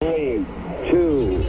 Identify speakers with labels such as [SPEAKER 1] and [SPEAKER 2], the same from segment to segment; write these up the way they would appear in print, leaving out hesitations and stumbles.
[SPEAKER 1] 3, 2,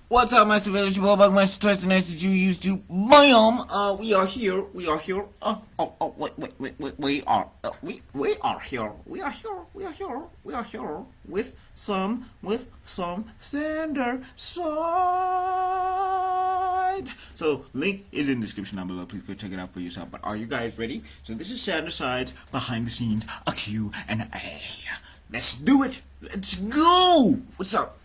[SPEAKER 2] What's up, Master Village? Your boy Buckmaster Twice, nice that you used to. Bam! We are here. We are here. We are here with some standard side. So, link is in the description down below. Please go check it out for yourself. But are you guys ready? So this is standard sides behind the scenes, a Q and A. Let's do it. Let's go. What's up?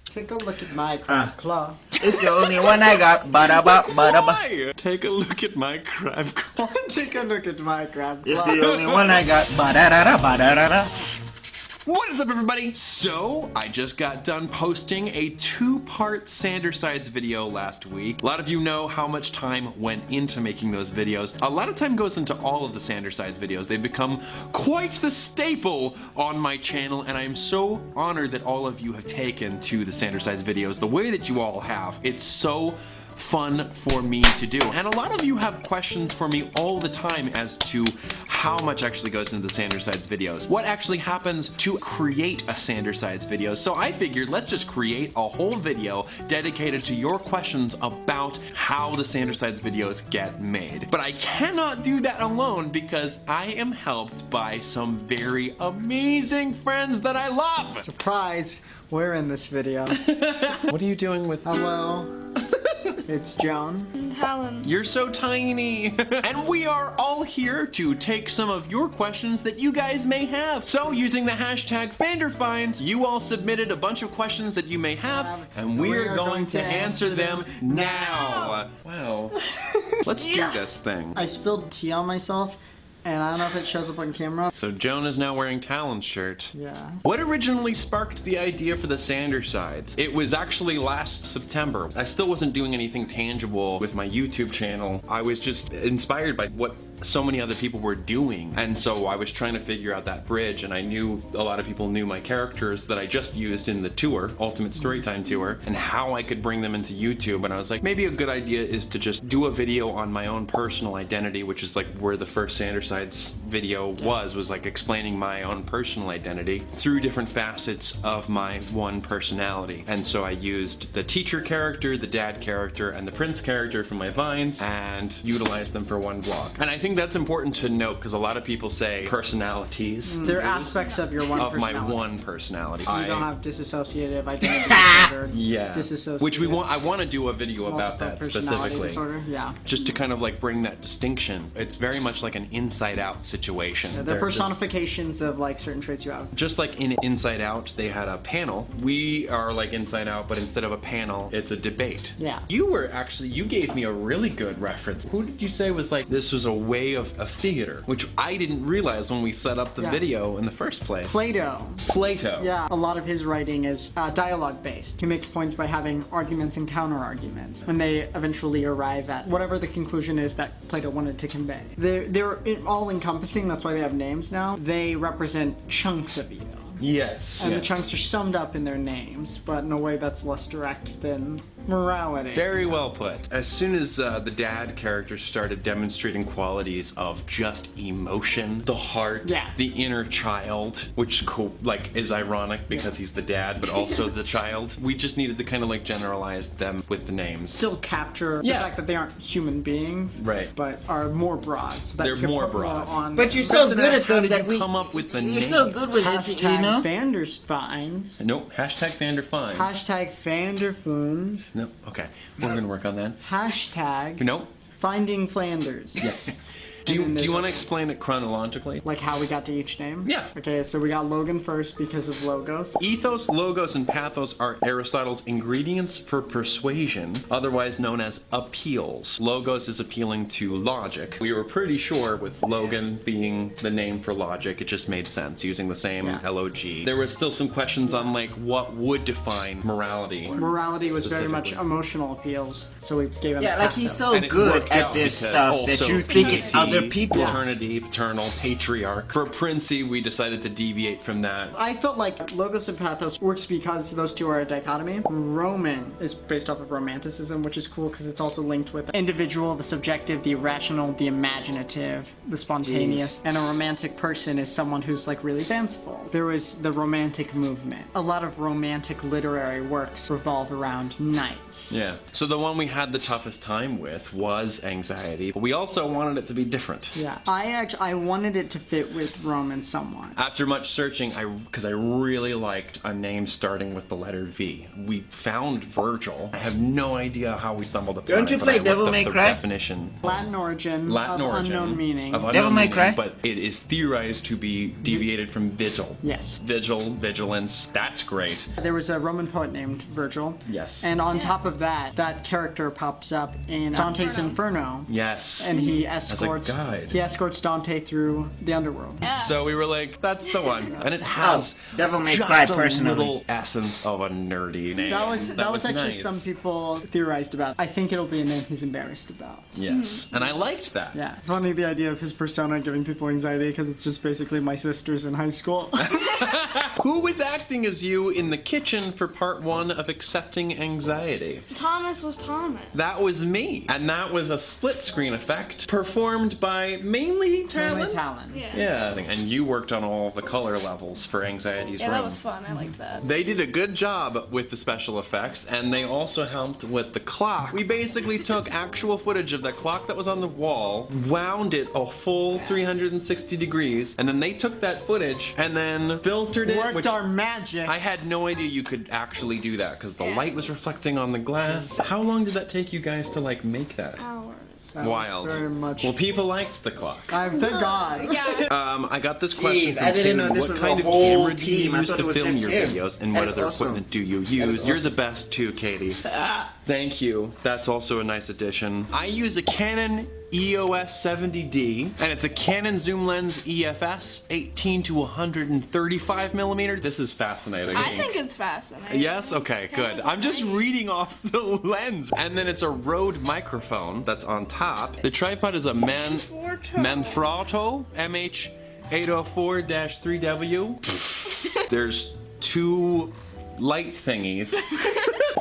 [SPEAKER 3] Take a look at my crab claw.
[SPEAKER 2] It's the only one I got. Ba-da-ba.
[SPEAKER 4] Take a look at my crab claw.
[SPEAKER 3] Take a look at my crab claw.
[SPEAKER 2] It's the only one I got. Ba-da-da-da.
[SPEAKER 4] What is up, everybody? So, I just got done posting a 2-part Sandersides video last week. A lot of you know how much time went into making those videos. A lot of time goes into all of the Sandersides videos. They've become quite the staple on my channel, and I am so honored that all of you have taken to the Sandersides videos the way that you all have. It's so fun for me to do. And a lot of you have questions for me all the time as to how much actually goes into the Sandersides videos. What actually happens to create a Sandersides video? So I figured let's just create a whole video dedicated to your questions about how the Sandersides videos get made. But I cannot do that alone because I am helped by some very amazing friends that I love.
[SPEAKER 3] Surprise! We're in this video.
[SPEAKER 4] What are you doing with...
[SPEAKER 3] Hello. It's Joan.
[SPEAKER 5] And Helen.
[SPEAKER 4] You're so tiny. And we are all here to take some of your questions that you guys may have. So using the hashtag FanderFinds, you all submitted a bunch of questions that you may have, and we are going to answer them now. Wow. Let's do this thing.
[SPEAKER 3] I spilled tea on myself, and I don't know if it shows up on camera.
[SPEAKER 4] So Joan is now wearing Talon's shirt.
[SPEAKER 3] Yeah.
[SPEAKER 4] What originally sparked the idea for the Sandersides? It was actually last September. I still wasn't doing anything tangible with my YouTube channel. I was just inspired by what so many other people were doing. And so I was trying to figure out that bridge, and I knew a lot of people knew my characters that I just used in the tour, Ultimate Storytime Tour, and how I could bring them into YouTube. And I was like, maybe a good idea is to just do a video on my own personal identity, which is like where the first Sandersides video was like explaining my own personal identity through different facets of my one personality. And so I used the teacher character, the dad character, and the prince character from my vines and utilized them for one vlog. And I think that's important to note because a lot of people say personalities.
[SPEAKER 3] They're aspects of your one
[SPEAKER 4] of
[SPEAKER 3] personality.
[SPEAKER 4] my one personality.
[SPEAKER 3] You don't have dissociative identity disorder.
[SPEAKER 4] Yeah.
[SPEAKER 3] Dissociative.
[SPEAKER 4] Which I want to do a video about that specifically.
[SPEAKER 3] Disorder. Yeah.
[SPEAKER 4] Just to kind of like bring that distinction. It's very much like an inside out situation.
[SPEAKER 3] Yeah, they're personifications of like certain traits you have.
[SPEAKER 4] Just like in Inside Out, they had a panel. We are like Inside Out, but instead of a panel, it's a debate.
[SPEAKER 3] Yeah.
[SPEAKER 4] You gave me a really good reference. Who did you say was like, this was a way of theater, which I didn't realize when we set up the video in the first place.
[SPEAKER 3] Plato.
[SPEAKER 4] Plato.
[SPEAKER 3] Yeah, a lot of his writing is dialogue based. He makes points by having arguments and counter arguments, and they eventually arrive at whatever the conclusion is that Plato wanted to convey. They're all encompassing, that's why they have names now. They represent chunks of you.
[SPEAKER 4] Yes.
[SPEAKER 3] And the chunks are summed up in their names, but in a way that's less direct than morality.
[SPEAKER 4] Very well put. As soon as the dad character started demonstrating qualities of just emotion, the heart, the inner child, which is ironic because he's the dad, but also the child, we just needed to kind of like generalize them with the names.
[SPEAKER 3] Still capture the fact that they aren't human beings,
[SPEAKER 4] right?
[SPEAKER 3] But are more broad. So that
[SPEAKER 4] they're more broad.
[SPEAKER 2] But you're so good at them that we
[SPEAKER 4] come up with the
[SPEAKER 2] You're
[SPEAKER 4] names.
[SPEAKER 2] so good with it, you know.
[SPEAKER 3] FanderFinds.
[SPEAKER 4] Nope. Hashtag FanderFinds.
[SPEAKER 3] Hashtag FanderFoons.
[SPEAKER 4] Nope. Okay. We're gonna work on that.
[SPEAKER 3] Hashtag
[SPEAKER 4] Nope.
[SPEAKER 3] Finding Flanders.
[SPEAKER 4] Yes. Do you want to explain it chronologically?
[SPEAKER 3] Like how we got to each name?
[SPEAKER 4] Yeah.
[SPEAKER 3] Okay, so we got Logan first because of Logos.
[SPEAKER 4] Ethos, logos, and pathos are Aristotle's ingredients for persuasion, otherwise known as appeals. Logos is appealing to logic. We were pretty sure with Logan being the name for logic, it just made sense using the same LOG. There was still some questions on like what would define morality.
[SPEAKER 3] Morality was very much emotional appeals, so we gave him
[SPEAKER 2] like he's
[SPEAKER 3] pathos.
[SPEAKER 2] so good at this stuff that you think it's other They're people.
[SPEAKER 4] Eternity, paternal, patriarch. For Princey, we decided to deviate from that.
[SPEAKER 3] I felt like Logos and Pathos works because those two are a dichotomy. Roman is based off of romanticism, which is cool because it's also linked with individual, the subjective, the irrational, the imaginative, the spontaneous. And a romantic person is someone who's like really fanciful. There was the romantic movement. A lot of romantic literary works revolve around knights.
[SPEAKER 4] Yeah. So the one we had the toughest time with was Anxiety, but we also wanted it to be different.
[SPEAKER 3] Yeah, I wanted it to fit with Roman somewhat.
[SPEAKER 4] After much searching, because I really liked a name starting with the letter V. We found Virgil. I have no idea how we stumbled upon it.
[SPEAKER 2] Don't you
[SPEAKER 4] but
[SPEAKER 2] play
[SPEAKER 4] I looked
[SPEAKER 2] Devil
[SPEAKER 4] up
[SPEAKER 2] May
[SPEAKER 4] the
[SPEAKER 2] Cry?
[SPEAKER 4] Definition.
[SPEAKER 3] Latin origin
[SPEAKER 4] Latin
[SPEAKER 3] of
[SPEAKER 4] origin
[SPEAKER 3] unknown meaning.
[SPEAKER 4] of unknown
[SPEAKER 2] Devil May
[SPEAKER 4] meaning,
[SPEAKER 2] Cry?
[SPEAKER 4] but it is theorized to be deviated from vigil.
[SPEAKER 3] Yes.
[SPEAKER 4] Vigil, vigilance. That's great.
[SPEAKER 3] There was a Roman poet named Virgil.
[SPEAKER 4] Yes.
[SPEAKER 3] And on top of that, that character pops up in Dante's Inferno.
[SPEAKER 4] Yes.
[SPEAKER 3] And he
[SPEAKER 4] As a
[SPEAKER 3] escorts
[SPEAKER 4] guide.
[SPEAKER 3] Dante through the underworld.
[SPEAKER 5] Yeah.
[SPEAKER 4] So we were like, that's the one. And it has
[SPEAKER 2] Devil May
[SPEAKER 4] just
[SPEAKER 2] Cry,
[SPEAKER 4] a
[SPEAKER 2] personally.
[SPEAKER 4] little essence of a nerdy name.
[SPEAKER 3] That was actually
[SPEAKER 4] nice.
[SPEAKER 3] some people theorized about. I think it'll be a name he's embarrassed about.
[SPEAKER 4] Yes. And I liked that.
[SPEAKER 3] Yeah, it's funny the idea of his persona giving people anxiety because it's just basically my sisters in high school.
[SPEAKER 4] Who was acting as you in the kitchen for part 1 of Accepting Anxiety?
[SPEAKER 5] Thomas was Thomas.
[SPEAKER 4] That was me. And that was a split screen effect performed by mainly Talon.
[SPEAKER 3] Only Talon.
[SPEAKER 5] Yeah.
[SPEAKER 4] Yeah. And you worked on all the color levels for Anxiety's
[SPEAKER 5] Yeah,
[SPEAKER 4] room.
[SPEAKER 5] that was fun. I liked that.
[SPEAKER 4] They did a good job with the special effects, and they also helped with the clock. We basically took actual footage of that clock that was on the wall, wound it a full 360 degrees, and then they took that footage and then filtered it.
[SPEAKER 3] Worked
[SPEAKER 4] which
[SPEAKER 3] our magic.
[SPEAKER 4] I had no idea you could actually do that because the
[SPEAKER 5] Yeah.
[SPEAKER 4] light was reflecting on the glass. How long did that take you guys to like make that?
[SPEAKER 5] Hours.
[SPEAKER 3] That was
[SPEAKER 4] Wild.
[SPEAKER 3] Very much.
[SPEAKER 4] Well, people liked the clock.
[SPEAKER 3] Thank God.
[SPEAKER 5] Yeah.
[SPEAKER 4] I got this question.
[SPEAKER 2] Jeez,
[SPEAKER 4] from
[SPEAKER 2] I didn't
[SPEAKER 4] Katie.
[SPEAKER 2] know this
[SPEAKER 4] What
[SPEAKER 2] was
[SPEAKER 4] kind
[SPEAKER 2] a
[SPEAKER 4] of
[SPEAKER 2] whole
[SPEAKER 4] camera do you
[SPEAKER 2] team. I
[SPEAKER 4] use
[SPEAKER 2] thought
[SPEAKER 4] to
[SPEAKER 2] it was
[SPEAKER 4] film
[SPEAKER 2] just
[SPEAKER 4] your
[SPEAKER 2] him.
[SPEAKER 4] videos, and
[SPEAKER 2] That
[SPEAKER 4] what
[SPEAKER 2] is
[SPEAKER 4] other
[SPEAKER 2] awesome.
[SPEAKER 4] equipment do you
[SPEAKER 2] That
[SPEAKER 4] use?
[SPEAKER 2] is
[SPEAKER 4] You're
[SPEAKER 2] awesome.
[SPEAKER 4] the best too, Katie. Thank you. That's also a nice addition. I use a Canon EOS 70D, and it's a Canon zoom lens EFS 18 to 135 millimeter. This is fascinating.
[SPEAKER 5] I think it's fascinating.
[SPEAKER 4] Yes? Okay, good. I'm just reading off the lens. And then it's a Rode microphone that's on top. The tripod is a Manfrotto MH804-3W. There's 2 light thingies.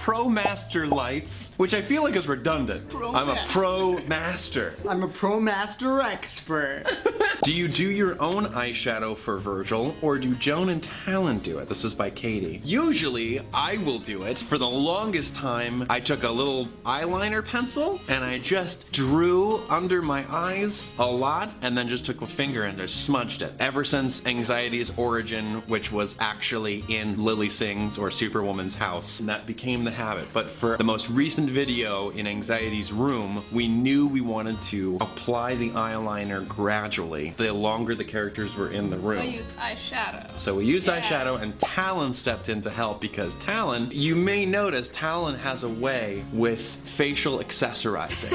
[SPEAKER 4] Pro Master lights, which I feel like is redundant. I'm a Pro Master.
[SPEAKER 3] I'm a Pro Master expert.
[SPEAKER 4] Do you do your own eyeshadow for Virgil, or do Joan and Talon do it? This was by Katie. Usually, I will do it. For the longest time, I took a little eyeliner pencil, and I just drew under my eyes a lot, and then just took a finger and just smudged it. Ever since Anxiety's origin, which was actually in Lily Singh's or Superwoman's house, and that became the habit. But for the most recent video in Anxiety's room, we knew we wanted to apply the eyeliner gradually the longer the characters were in the room.
[SPEAKER 5] I used eyeshadow.
[SPEAKER 4] So we used
[SPEAKER 5] Yeah.
[SPEAKER 4] eyeshadow, and Talon stepped in to help because Talon, you may notice, Talon has a way with facial accessorizing.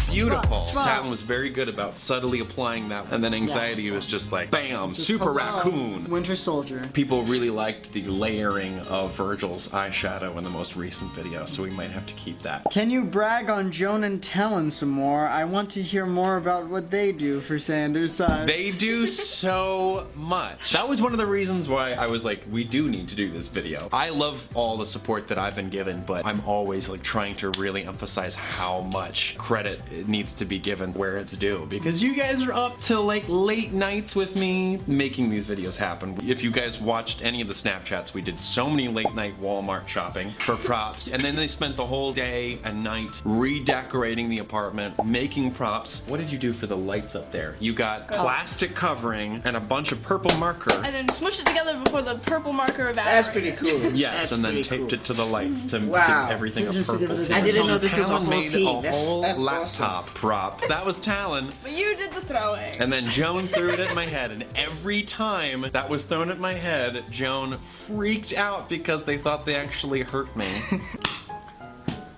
[SPEAKER 4] Beautiful. Talon was very good about subtly applying that, and then Anxiety was just like, bam, super raccoon.
[SPEAKER 3] Winter Soldier.
[SPEAKER 4] People really liked the layering of Virgil's eyeshadow in the most recent video, so we might have to keep that.
[SPEAKER 3] Can you brag on Joan and Talon some more? I want to hear more about what they do for Sanders' side.
[SPEAKER 4] They do so much. That was one of the reasons why I was like, we do need to do this video. I love all the support that I've been given, but I'm always like trying to really emphasize how much credit it needs to be given where it's due, because you guys are up till like late nights with me making these videos happen. If you guys watched any of the Snapchats, we did so many late night Walmart shopping for props, and then they spent the whole day and night redecorating the apartment, making props. What did you do for the lights up there? You got plastic covering and a bunch of purple marker.
[SPEAKER 5] And then smushed it together before the purple marker evaporated.
[SPEAKER 2] That's pretty cool.
[SPEAKER 4] Yes,
[SPEAKER 2] That's
[SPEAKER 4] and then
[SPEAKER 2] pretty
[SPEAKER 4] taped
[SPEAKER 2] cool.
[SPEAKER 4] it to the lights to
[SPEAKER 2] Wow.
[SPEAKER 4] give everything a
[SPEAKER 3] Just to give
[SPEAKER 4] purple.
[SPEAKER 3] it a
[SPEAKER 2] I didn't know this was a
[SPEAKER 4] Talon
[SPEAKER 2] whole
[SPEAKER 4] made
[SPEAKER 2] team.
[SPEAKER 4] a whole
[SPEAKER 2] That's
[SPEAKER 4] laptop prop. That was Talon.
[SPEAKER 5] But you did the throwing.
[SPEAKER 4] And then Joan threw it at my head, and every time that was thrown at my head, Joan freaked out because they thought they actually hurt me.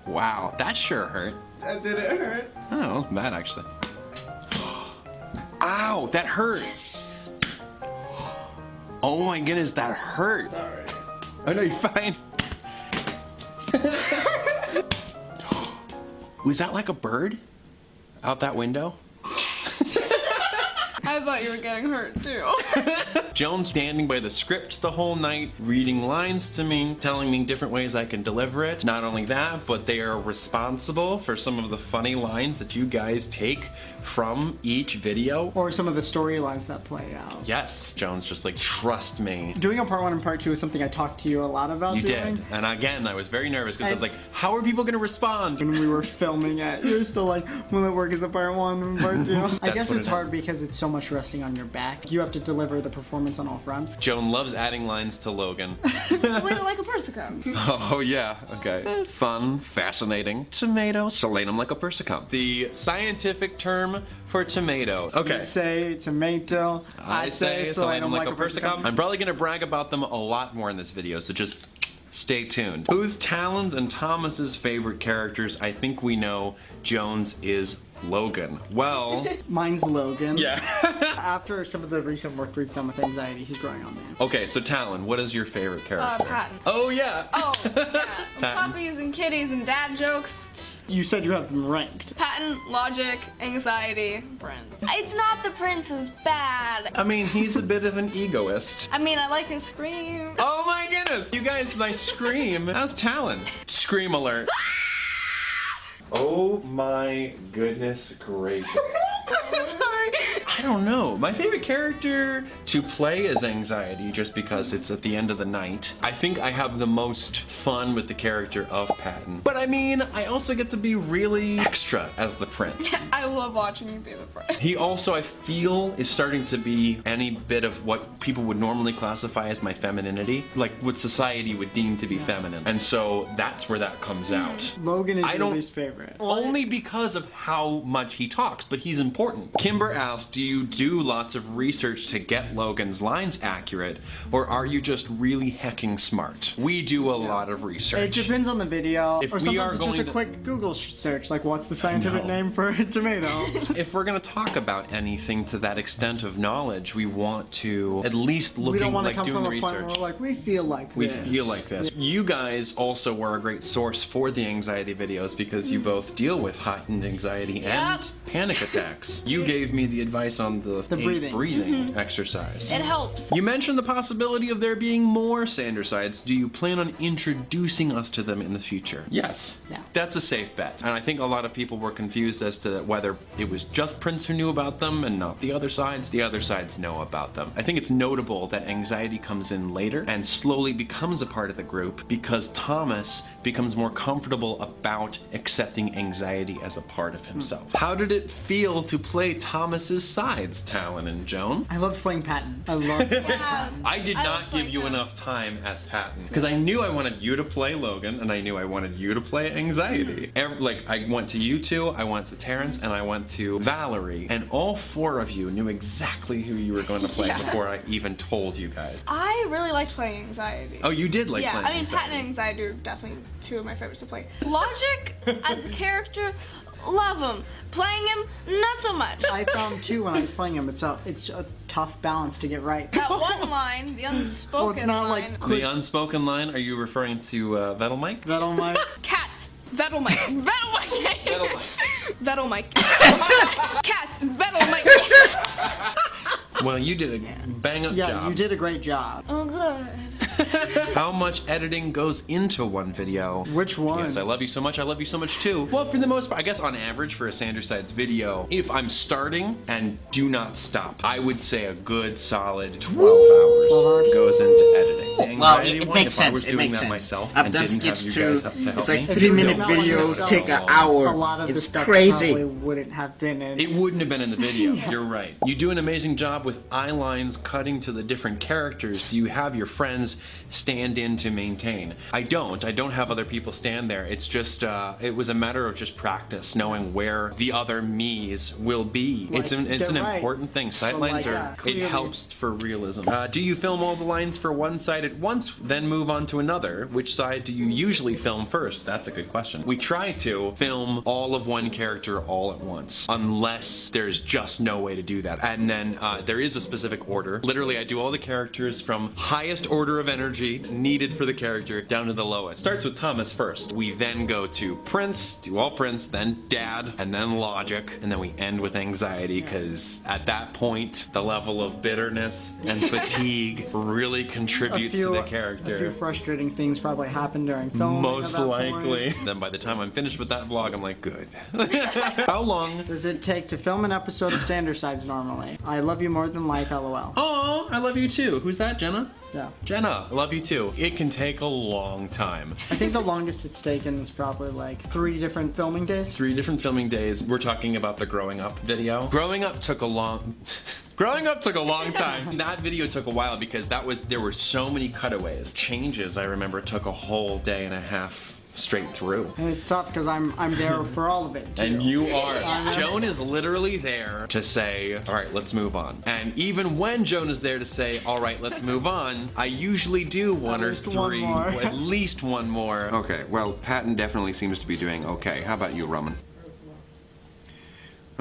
[SPEAKER 4] Wow, that sure hurt.
[SPEAKER 3] Did it hurt?
[SPEAKER 4] Oh, bad actually. Ow, that hurt. Oh my goodness, that hurt.
[SPEAKER 3] Sorry.
[SPEAKER 4] Oh no, you're fine. Was that like a bird? Out that window?
[SPEAKER 5] I thought you were getting hurt too.
[SPEAKER 4] Joan standing by the script the whole night, reading lines to me, telling me different ways I can deliver it. Not only that, but they are responsible for some of the funny lines that you guys take from each video.
[SPEAKER 3] Or some of the storylines that play out.
[SPEAKER 4] Yes, Joan's just like, trust me.
[SPEAKER 3] Doing a part 1 and part 2 is something I talked to you a lot about
[SPEAKER 4] You
[SPEAKER 3] doing.
[SPEAKER 4] did. And again, I was very nervous because I was like, how are people going to respond?
[SPEAKER 3] When we were filming it, you were still like, will it work as a part 1 and part 2? I guess
[SPEAKER 4] what
[SPEAKER 3] it's
[SPEAKER 4] it
[SPEAKER 3] hard
[SPEAKER 4] is.
[SPEAKER 3] because it's so much resting on your back. You have to deliver the performance on all fronts.
[SPEAKER 4] Joan loves adding lines to Logan.
[SPEAKER 5] Selena like a persicum.
[SPEAKER 4] Oh yeah, okay. Fun, fascinating. Tomato, Selenum like a persicum. The scientific term for tomato. Okay.
[SPEAKER 3] You say tomato,
[SPEAKER 4] I say Selenum like a persicum. I'm probably gonna brag about them a lot more in this video, so just stay tuned. Who's Talon's and Thomas's favorite characters? I think we know Joan's is Logan. Well,
[SPEAKER 3] Mine's Logan.
[SPEAKER 4] yeah.
[SPEAKER 3] After some of the recent work we've done with anxiety, he's growing on me.
[SPEAKER 4] Okay, so Talon, what is your favorite character?
[SPEAKER 5] Patton.
[SPEAKER 4] Oh yeah.
[SPEAKER 5] Oh, yeah.
[SPEAKER 4] Patton.
[SPEAKER 5] Puppies and kitties and dad jokes.
[SPEAKER 3] You said you have them ranked.
[SPEAKER 5] Patton, logic, anxiety, Prince. It's not the Prince is bad.
[SPEAKER 4] I mean, he's a bit of an egoist.
[SPEAKER 5] I mean, I like his scream.
[SPEAKER 4] Oh my goodness! You guys, nice scream. How's Talon? Scream alert. Oh my goodness gracious.
[SPEAKER 5] Sorry.
[SPEAKER 4] I don't know. My favorite character to play is Anxiety just because it's at the end of the night. I think I have the most fun with the character of Patton. But I mean, I also get to be really extra as the Prince.
[SPEAKER 5] I love watching you be the Prince.
[SPEAKER 4] He also, I feel, is starting to be any bit of what people would normally classify as my femininity, like what society would deem to be feminine. And so that's where that comes out.
[SPEAKER 3] Logan is
[SPEAKER 4] I
[SPEAKER 3] your
[SPEAKER 4] don't-
[SPEAKER 3] least favorite.
[SPEAKER 4] Only because of how much he talks, but he's important. Kimber asked, do you do lots of research to get Logan's lines accurate, or are you just really hecking smart? We do a lot of
[SPEAKER 3] It
[SPEAKER 4] research.
[SPEAKER 3] depends on the video,
[SPEAKER 4] If
[SPEAKER 3] or
[SPEAKER 4] we
[SPEAKER 3] sometimes
[SPEAKER 4] are
[SPEAKER 3] it's
[SPEAKER 4] going
[SPEAKER 3] just a
[SPEAKER 4] to-
[SPEAKER 3] quick Google search, like what's the scientific
[SPEAKER 4] know.
[SPEAKER 3] name for a tomato?
[SPEAKER 4] If we're gonna talk about anything to that extent of knowledge, we want to at least
[SPEAKER 3] We
[SPEAKER 4] looking
[SPEAKER 3] don't want to
[SPEAKER 4] like
[SPEAKER 3] come
[SPEAKER 4] doing
[SPEAKER 3] from
[SPEAKER 4] the
[SPEAKER 3] a point where
[SPEAKER 4] research.
[SPEAKER 3] we're like, we feel like
[SPEAKER 4] We
[SPEAKER 3] this.
[SPEAKER 4] feel like this. You guys also were a great source for the anxiety videos because you both deal with heightened anxiety and panic attacks. You gave me the advice on the
[SPEAKER 3] breathing.
[SPEAKER 4] breathing exercise.
[SPEAKER 5] It helps.
[SPEAKER 4] You mentioned the possibility of there being more Sandersides. Do you plan on introducing us to them in the future? Yes.
[SPEAKER 3] Yeah.
[SPEAKER 4] That's a safe bet. And I think a lot of people were confused as to whether it was just Prince who knew about them and not the other sides. The other sides know about them. I think it's notable that anxiety comes in later and slowly becomes a part of the group because Thomas becomes more comfortable about accepting anxiety as a part of himself. How did it feel to play Thomas's sides, Talon and Joan?
[SPEAKER 3] I loved playing Patton. I loved
[SPEAKER 4] I did
[SPEAKER 5] I
[SPEAKER 4] not
[SPEAKER 5] love
[SPEAKER 4] give
[SPEAKER 5] playing
[SPEAKER 4] you
[SPEAKER 5] him.
[SPEAKER 4] enough time as Patton because I knew I wanted you to play Logan and I knew I wanted you to play Anxiety. Like I went to you two, I went to Terrence, and I went to Valerie, and all four of you knew exactly who you were going to play
[SPEAKER 5] Yeah.
[SPEAKER 4] before I even told you guys.
[SPEAKER 5] I really liked playing anxiety.
[SPEAKER 4] Oh, you did like
[SPEAKER 5] yeah,
[SPEAKER 4] playing
[SPEAKER 5] I mean,
[SPEAKER 4] Anxiety.
[SPEAKER 5] Patton and Anxiety are definitely two of my favorites to play. Logic, as a character, love him. Playing him, not so much.
[SPEAKER 3] I found too when I was playing him, it's a tough balance to get right.
[SPEAKER 5] That one line, the unspoken
[SPEAKER 3] Well, it's not
[SPEAKER 5] line.
[SPEAKER 3] like
[SPEAKER 4] The unspoken line, are you referring to Vettel Mike?
[SPEAKER 3] that on my.
[SPEAKER 5] Cat. Vettel Mike. Vettel Mike.
[SPEAKER 4] Vettel Mike.
[SPEAKER 5] Vettel Mike. Cat. Vettel Mike.
[SPEAKER 4] Well, you did a bang up
[SPEAKER 3] Yeah,
[SPEAKER 4] job.
[SPEAKER 3] you did a great job.
[SPEAKER 5] Oh, good.
[SPEAKER 4] How much editing goes into one video?
[SPEAKER 3] Which one?
[SPEAKER 4] Yes, I love you so much. I love you so much too. Well, for the most part, I guess on average for a Sandersides video, if I'm starting and do not stop, I would say a good solid 12 hours goes into editing.
[SPEAKER 2] Well,
[SPEAKER 4] Anxiety
[SPEAKER 2] it
[SPEAKER 4] one,
[SPEAKER 2] makes
[SPEAKER 4] if I
[SPEAKER 2] sense.
[SPEAKER 4] was
[SPEAKER 2] It
[SPEAKER 4] doing
[SPEAKER 2] makes
[SPEAKER 4] that
[SPEAKER 2] sense.
[SPEAKER 4] myself
[SPEAKER 2] I've
[SPEAKER 4] and
[SPEAKER 2] done
[SPEAKER 4] didn't have
[SPEAKER 2] skits
[SPEAKER 4] you
[SPEAKER 2] too.
[SPEAKER 4] guys help to help
[SPEAKER 2] It's like
[SPEAKER 4] me,
[SPEAKER 2] 3-minute
[SPEAKER 3] Not like
[SPEAKER 2] videos
[SPEAKER 3] yourself.
[SPEAKER 2] take an
[SPEAKER 3] A
[SPEAKER 2] hour.
[SPEAKER 3] lot of
[SPEAKER 2] It's
[SPEAKER 3] the stuff
[SPEAKER 2] crazy.
[SPEAKER 3] probably wouldn't have been in.
[SPEAKER 4] It wouldn't have been in the video. You're right. You do an amazing job with eye lines cutting to the different characters. Do you have your friends stand in to maintain? I don't. I don't have other people stand there. It's just, it was a matter of just practice, knowing where the other me's will be. It's an
[SPEAKER 3] get right.
[SPEAKER 4] important thing.
[SPEAKER 3] So,
[SPEAKER 4] Sightlines
[SPEAKER 3] like,
[SPEAKER 4] are, it
[SPEAKER 3] clearly-
[SPEAKER 4] helps for realism. Do you film all the lines for one side at once, then move on to another? Which side do you usually film first? That's a good question. We try to film all of one character all at once, unless there's just no way to do that. And then there is a specific order. Literally, I do all the characters from highest order of energy needed for the character down to the lowest. Starts with Thomas first. We then go to Prince, do all Prince, then Dad, and then Logic, and then we end with anxiety, because at that point, the level of bitterness and fatigue really contributes to the character.
[SPEAKER 3] A few frustrating things probably happened during filming.
[SPEAKER 4] Most likely. Then by the time I'm finished with that vlog, I'm like, good. How long
[SPEAKER 3] Does it take to film an episode of Sandersides normally? I love you more than life, lol.
[SPEAKER 4] Oh, I love you too. Who's that, Jenna?
[SPEAKER 3] Yeah.
[SPEAKER 4] Jenna, I love you too. It can take a long time.
[SPEAKER 3] I think the longest it's taken is probably like 3 different filming days.
[SPEAKER 4] 3 different filming days. We're talking about the growing up video. Growing up took a long time. That video took a while because there were so many cutaways. Changes, I remember, took a whole day and a half straight through.
[SPEAKER 3] And it's tough because I'm there for all of it too.
[SPEAKER 4] And you are. Joan is literally there to say, all right, let's move on. And even when Joan is there to say, all right, let's move on, I usually do one or three, at least one more.
[SPEAKER 6] Okay, well, Patton definitely seems to be doing okay. How about you, Roman?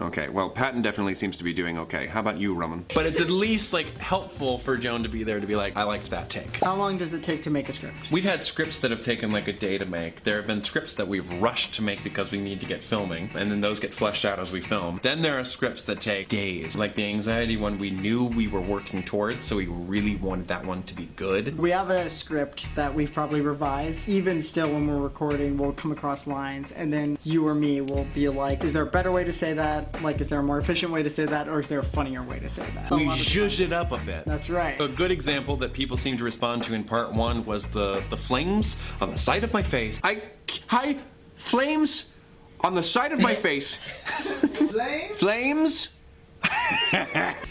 [SPEAKER 6] Okay, well, Patton definitely seems to be doing okay. How about you, Roman?
[SPEAKER 4] But it's at least like helpful for Joan to be there to be like, I liked that take.
[SPEAKER 3] How long does it take to make a script?
[SPEAKER 4] We've had scripts that have taken like a day to make. There have been scripts that we've rushed to make because we need to get filming, and then those get fleshed out as we film. Then there are scripts that take days. Like the anxiety one, we knew we were working towards, so we really wanted that one to be good.
[SPEAKER 3] We have a script that we've probably revised. Even still, when we're recording, we'll come across lines, and then you or me will be like, is there a better way to say that? Like, is there a more efficient way to say that, or is there a funnier way to say that?
[SPEAKER 4] We zhuzh it up a bit.
[SPEAKER 3] That's right.
[SPEAKER 4] A good example that people seem to respond to in part 1 was the flames on the side of my face.
[SPEAKER 6] Hi, flames on the side of my face. Flames?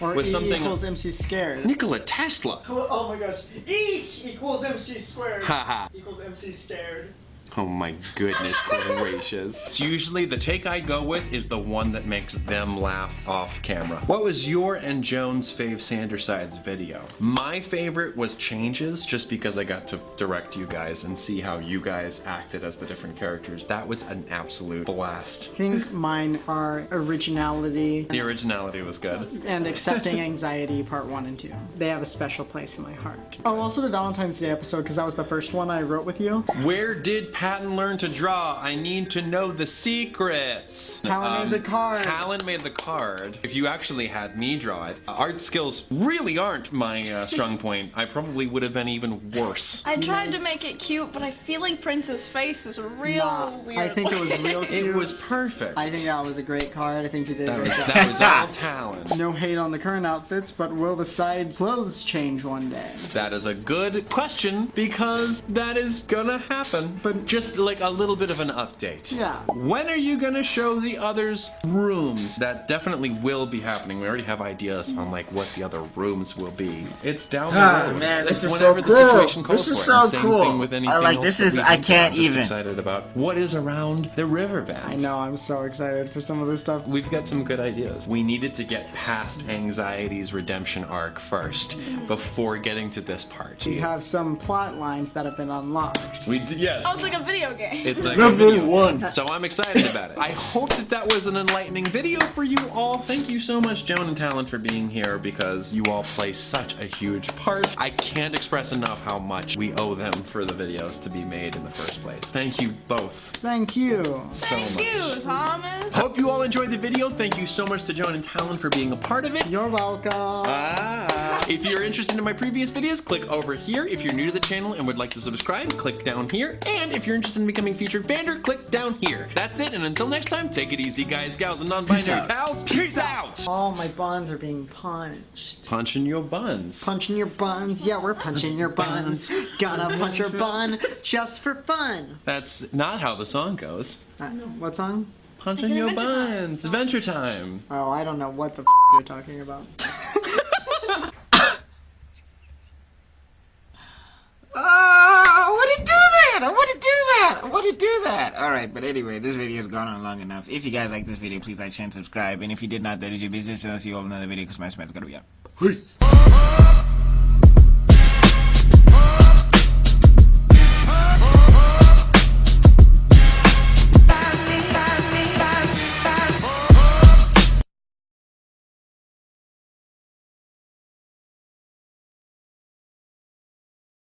[SPEAKER 3] Or
[SPEAKER 4] with
[SPEAKER 3] E
[SPEAKER 4] something
[SPEAKER 3] equals MC scared.
[SPEAKER 6] Nikola Tesla.
[SPEAKER 3] Oh my gosh. E equals MC squared.
[SPEAKER 6] Haha.
[SPEAKER 3] Equals MC scared.
[SPEAKER 6] Oh my goodness gracious.
[SPEAKER 4] It's usually the take I go with is the one that makes them laugh off camera. What was your and Joan's fave Sandersides video? My favorite was Changes, just because I got to direct you guys and see how you guys acted as the different characters. That was an absolute blast.
[SPEAKER 3] I think mine are originality
[SPEAKER 4] The originality was good.
[SPEAKER 3] and accepting anxiety part 1 and 2. They have a special place in my heart. Oh, also the Valentine's Day episode, because that was the first one I wrote with you.
[SPEAKER 4] Where did Patton learn to draw? I need to know the secrets.
[SPEAKER 3] Talon made the card.
[SPEAKER 4] Talon made the card. If you actually had me draw it, art skills really aren't my strong point. I probably would have been even worse.
[SPEAKER 5] I tried to make it cute, but I feel like Prince's face is real weird.
[SPEAKER 3] I think it was real cute.
[SPEAKER 4] It was perfect.
[SPEAKER 3] I think that was a great card. I think you did a
[SPEAKER 4] that
[SPEAKER 3] great
[SPEAKER 4] was,
[SPEAKER 3] job.
[SPEAKER 4] that was all Talon.
[SPEAKER 3] No hate on the current outfits, but will the side clothes change one day?
[SPEAKER 4] That is a good question, because that is gonna happen. But just like a little bit of an update.
[SPEAKER 3] Yeah.
[SPEAKER 4] When are you gonna show the others rooms? That definitely will be happening. We already have ideas on like what the other rooms will be. It's down the road.
[SPEAKER 2] Man, this
[SPEAKER 4] It's
[SPEAKER 2] is so
[SPEAKER 4] whenever the situation
[SPEAKER 2] cool.
[SPEAKER 4] calls
[SPEAKER 2] This is
[SPEAKER 4] for it.
[SPEAKER 2] so
[SPEAKER 4] And same
[SPEAKER 2] cool.
[SPEAKER 4] thing with anything
[SPEAKER 2] I like
[SPEAKER 4] else
[SPEAKER 2] this
[SPEAKER 4] that
[SPEAKER 2] is
[SPEAKER 4] we
[SPEAKER 2] I
[SPEAKER 4] do.
[SPEAKER 2] can't
[SPEAKER 4] I'm just
[SPEAKER 2] even.
[SPEAKER 4] excited about what is around the riverbend.
[SPEAKER 3] I know, I'm so excited for some of this stuff.
[SPEAKER 4] We've got some good ideas. We needed to get past Anxiety's redemption arc first before getting to this part.
[SPEAKER 3] We have some plot lines that have been unlocked.
[SPEAKER 4] Yes.
[SPEAKER 5] Oh, it's like a video game.
[SPEAKER 4] It's like a
[SPEAKER 2] Level
[SPEAKER 4] video.
[SPEAKER 2] 1.
[SPEAKER 4] So I'm excited about it. I hope that was an enlightening video for you all. Thank you so much, Joan and Talon, for being here, because you all play such a huge part. I can't express enough how much we owe them for the videos to be made in the first place. Thank you both
[SPEAKER 3] Thank you.
[SPEAKER 4] so
[SPEAKER 5] Thank
[SPEAKER 4] much.
[SPEAKER 5] you, Thomas.
[SPEAKER 4] Hope you all enjoyed the video. Thank you so much to Joan and Talon for being a part of it.
[SPEAKER 3] You're welcome.
[SPEAKER 4] If you're interested in my previous videos, click over here. If you're new to the channel and would like to subscribe, click down here. And if you're interested in becoming featured Vander, click down here. That's it, and until next time, take it easy, guys, gals, and non-binary
[SPEAKER 2] out.
[SPEAKER 4] pals. Peace out!
[SPEAKER 3] All my buns are being punched.
[SPEAKER 4] Punching your buns.
[SPEAKER 3] Punching your buns. Yeah, we're punching your buns. Gonna punch your bun just for fun.
[SPEAKER 4] That's not how the song goes.
[SPEAKER 3] What song?
[SPEAKER 4] Punching
[SPEAKER 5] It's
[SPEAKER 4] your
[SPEAKER 5] Adventure Time.
[SPEAKER 4] buns. Adventure Time.
[SPEAKER 3] Oh, I don't know what the you're talking about.
[SPEAKER 2] I wouldn't do that! I wouldn't do that! I wouldn't do that! Alright, but anyway, this video has gone on long enough. If you guys like this video, please like, share, and subscribe. And if you did not, that is your business. And I'll see you all in another video because my smash is gonna be up. Peace!